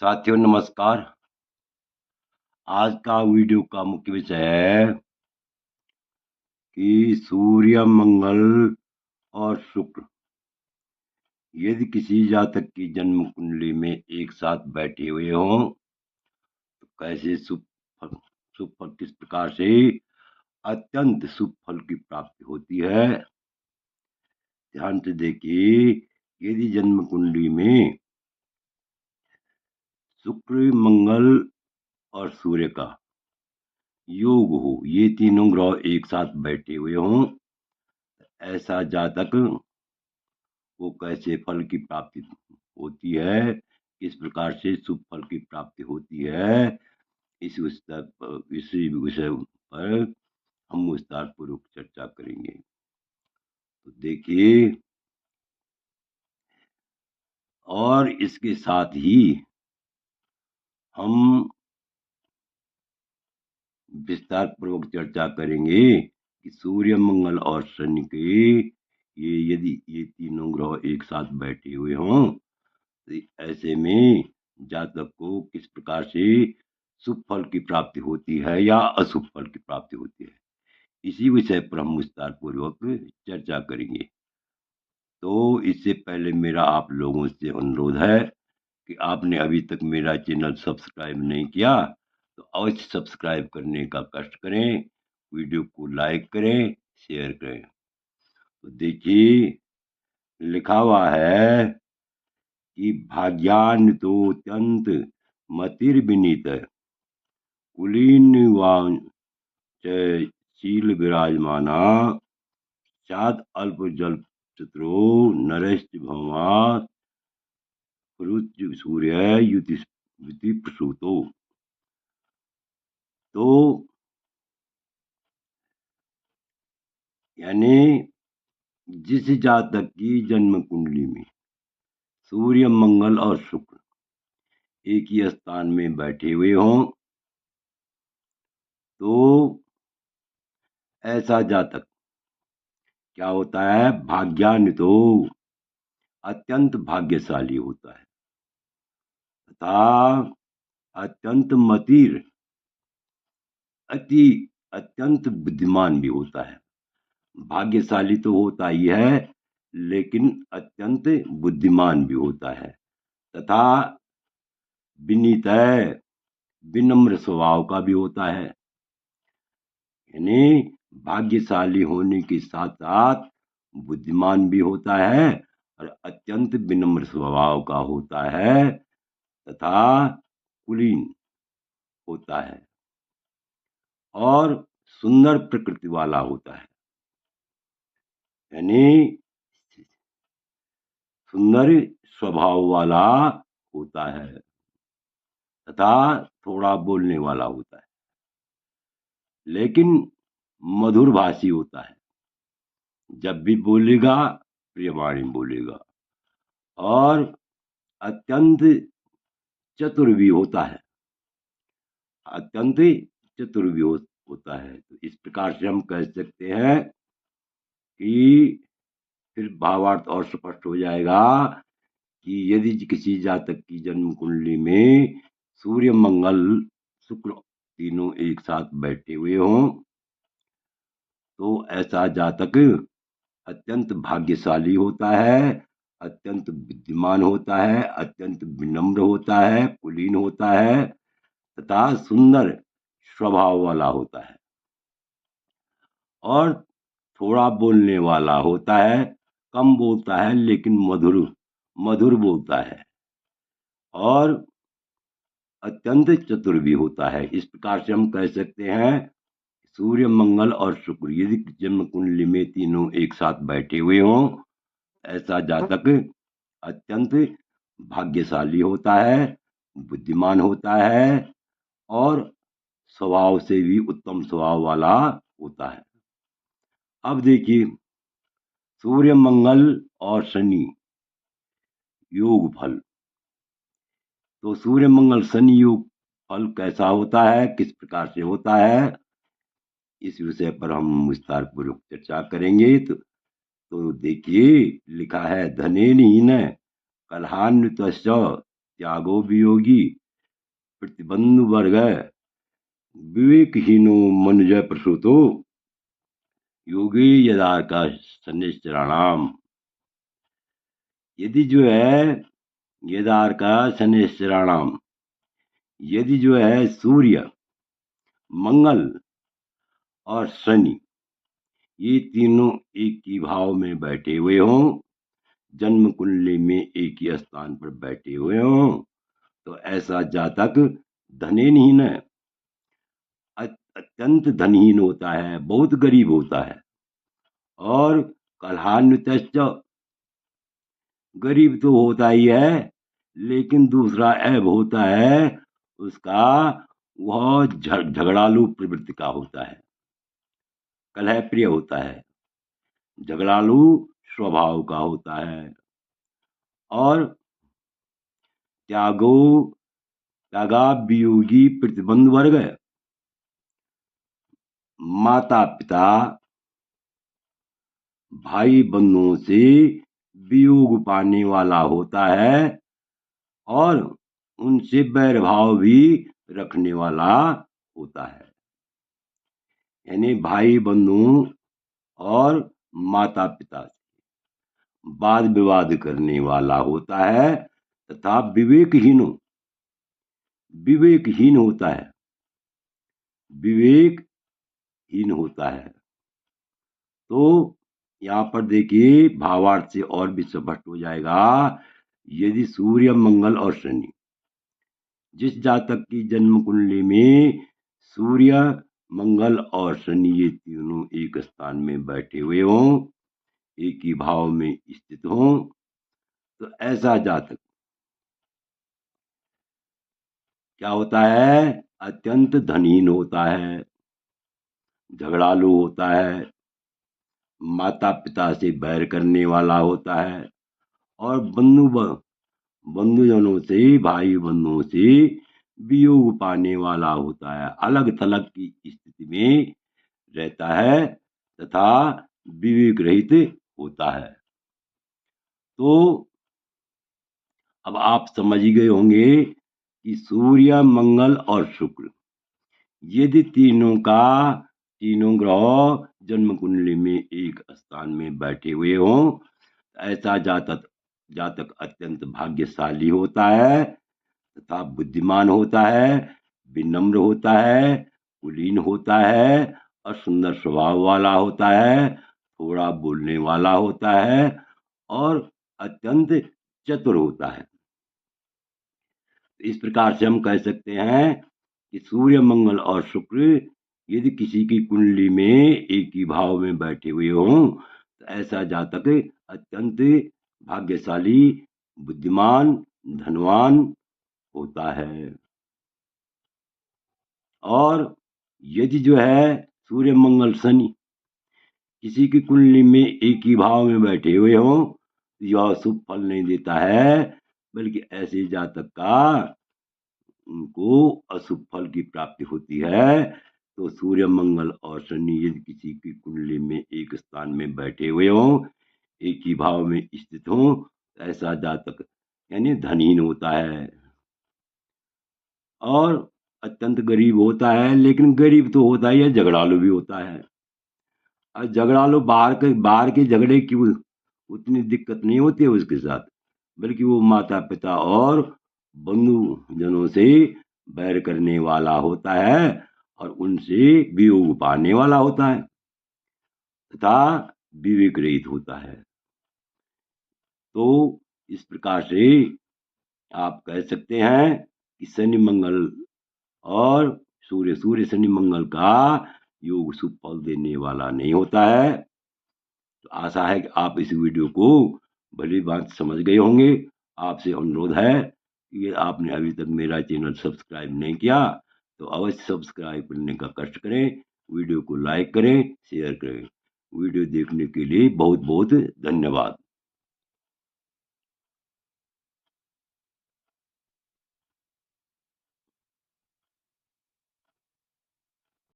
साथियों नमस्कार। आज का वीडियो का मुख्य विषय है कि सूर्य, मंगल और शुक्र यदि किसी जातक की जन्म कुंडली में एक साथ बैठे हुए हों तो कैसे शुभ फल किस प्रकार से अत्यंत शुभ फल की प्राप्ति होती है। ध्यान से देखिए, यदि जन्म कुंडली में शुक्र, मंगल और सूर्य का योग हो, ये तीनों ग्रह एक साथ बैठे हुए हों, ऐसा जातक को कैसे फल की प्राप्ति होती है, किस प्रकार से शुभ फल की प्राप्ति होती है, इसी विषय पर हम विस्तार पूर्वक चर्चा करेंगे। तो देखिए, और इसके साथ ही हम विस्तार पूर्वक चर्चा करेंगे कि सूर्य, मंगल और शनि के यदि ये तीनों ग्रह एक साथ बैठे हुए हों तो ऐसे में जातक को किस प्रकार से शुभ फल की प्राप्ति होती है या अशुभ फल की प्राप्ति होती है, इसी विषय पर हम विस्तार पूर्वक चर्चा करेंगे। तो इससे पहले मेरा आप लोगों से अनुरोध है कि आपने अभी तक मेरा चैनल सब्सक्राइब नहीं किया तो अवश्य सब्सक्राइब करने का कष्ट करें, वीडियो को लाइक करें, शेयर करें। तो देखिए, लिखा हुआ है कि भाग्यान्वितोऽत्यंत मतिर्विनीत कुलीनवांचशील विराजमाना चाद अल्प जल चतुरो नरश्च भौमा रुचि सूर्य युति प्रसूतो। तो यानी जिस जातक की जन्म कुंडली में सूर्य, मंगल और शुक्र एक ही स्थान में बैठे हुए हों तो ऐसा जातक क्या होता है, भाग्यान्वितो अत्यंत भाग्यशाली होता है तथा अत्यंत मतिर अत्यंत बुद्धिमान भी होता है। भाग्यशाली तो होता ही है लेकिन अत्यंत बुद्धिमान भी होता है तथा विनीत विनम्र स्वभाव का भी होता है। यानी भाग्यशाली होने के साथ साथ बुद्धिमान भी होता है और अत्यंत विनम्र स्वभाव का होता है तथा कुलीन होता है और सुंदर प्रकृति वाला होता है। यानी सुंदर स्वभाव वाला होता है तथा थोड़ा बोलने वाला होता है, लेकिन मधुर भाषी होता है। जब भी बोलेगा प्रियवाणी बोलेगा और अत्यंत चतुर भी होता है, अत्यंत चतुर भी होता है। तो इस प्रकार से हम कह सकते हैं कि फिर भावार्थ और स्पष्ट हो जाएगा कि यदि किसी जातक की जन्म कुंडली में सूर्य, मंगल, शुक्र तीनों एक साथ बैठे हुए हों तो ऐसा जातक अत्यंत भाग्यशाली होता है, अत्यंत बुद्धिमान होता है, अत्यंत विनम्र होता है, कुलीन होता है तथा सुंदर स्वभाव वाला होता है और थोड़ा बोलने वाला होता है। कम बोलता है लेकिन मधुर मधुर बोलता है और अत्यंत चतुर भी होता है। इस प्रकार से हम कह सकते हैं सूर्य, मंगल और शुक्र यदि जन्म कुंडली में तीनों एक साथ बैठे हुए हों ऐसा जातक अत्यंत भाग्यशाली होता है, बुद्धिमान होता है और स्वभाव से भी उत्तम स्वभाव वाला होता है। अब देखिए, सूर्य, मंगल और शनि योग फल। तो सूर्य, मंगल, शनि योग फल कैसा होता है, किस प्रकार से होता है, इस विषय पर हम विस्तार पूर्वक चर्चा करेंगे। तो देखिए, लिखा है धनेन हीन कलहान्वितश्च त्यागो वियोगी प्रतिबंध वर्ग विवेकहीनो मनुजय प्रसूतो योगी यदार का शनिश्चराणाम। यदि जो है यदार का शनिश्चराणाम, यदि जो है सूर्य, मंगल और शनि ये तीनों एक ही भाव में बैठे हुए हों, जन्म कुंडली में एक ही स्थान पर बैठे हुए हों, तो ऐसा जातक धनहीन है, अत्यंत धनहीन होता है, बहुत गरीब होता है। और कलहान्वितश्च, गरीब तो होता ही है, लेकिन दूसरा ऐब होता है उसका, वह झगड़ालू प्रवृत्ति का होता है, कलह प्रिय होता है, झगड़ालू स्वभाव का होता है। और त्यागा वियोगी प्रतिबंध वर्ग माता पिता भाई बंधुओं से वियोग पाने वाला होता है और उनसे बैर भाव भी रखने वाला होता है। यानी भाई बंधु और माता पिता से वाद विवाद करने वाला होता है तथा विवेकहीन होता है, विवेकहीन होता है। तो यहाँ पर देखिए भावार्थ से और भी स्पष्ट हो जाएगा। यदि सूर्य, मंगल और शनि, जिस जातक की जन्म कुंडली में सूर्य, मंगल और शनि ये तीनों एक स्थान में बैठे हुए हों, एक ही भाव में स्थित हों, तो ऐसा जातक क्या होता है? अत्यंत धनहीन होता है, झगड़ालू होता है, माता पिता से बैर करने वाला होता है और बंधुजनों से, भाई बंधुओं से वियोग पाने वाला होता है, अलग थलग की स्थिति में रहता है तथा विवेक रहित होता है। तो अब आप समझ ही गए होंगे कि सूर्य, मंगल और शुक्र यदि तीनों ग्रह जन्म कुंडली में एक स्थान में बैठे हुए हों, ऐसा जातक अत्यंत भाग्यशाली होता है तथा बुद्धिमान होता है, विनम्र होता है, कुलीन होता है और सुंदर स्वभाव वाला होता है, थोड़ा बोलने वाला होता है और अत्यंत चतुर होता है। इस प्रकार से हम कह सकते हैं कि सूर्य, मंगल और शुक्र यदि किसी की कुंडली में एक ही भाव में बैठे हुए हों, तो ऐसा जातक अत्यंत भाग्यशाली, बुद्धिमान, धनवान होता है। और यदि जो है सूर्य, मंगल, शनि किसी की कुंडली में एक ही भाव में बैठे हुए हों, तो यह शुभ फल नहीं देता है, बल्कि ऐसे जातक का उनको अशुभ फल की प्राप्ति होती है। तो सूर्य, मंगल और शनि यदि किसी की कुंडली में एक स्थान में बैठे हुए हों, एक ही भाव में स्थित हों, तो ऐसा जातक यानी धनहीन होता है और अत्यंत गरीब होता है। लेकिन गरीब तो होता ही है, झगड़ालू भी होता है। और झगड़ालू बाहर के झगड़े की उतनी दिक्कत नहीं होती है उसके साथ, बल्कि वो माता पिता और बंधु जनों से बैर करने वाला होता है और उनसे वियोग पाने वाला होता है तथा विवेक रहित होता है। तो इस प्रकार से आप कह सकते हैं कि शनि, मंगल और सूर्य शनि मंगल का योग शुभ फल देने वाला नहीं होता है। तो आशा है कि आप इस वीडियो को भली बात समझ गए होंगे। आपसे अनुरोध है कि आपने अभी तक मेरा चैनल सब्सक्राइब नहीं किया तो अवश्य सब्सक्राइब करने का कष्ट करें, वीडियो को लाइक करें, शेयर करें। वीडियो देखने के लिए बहुत बहुत धन्यवाद।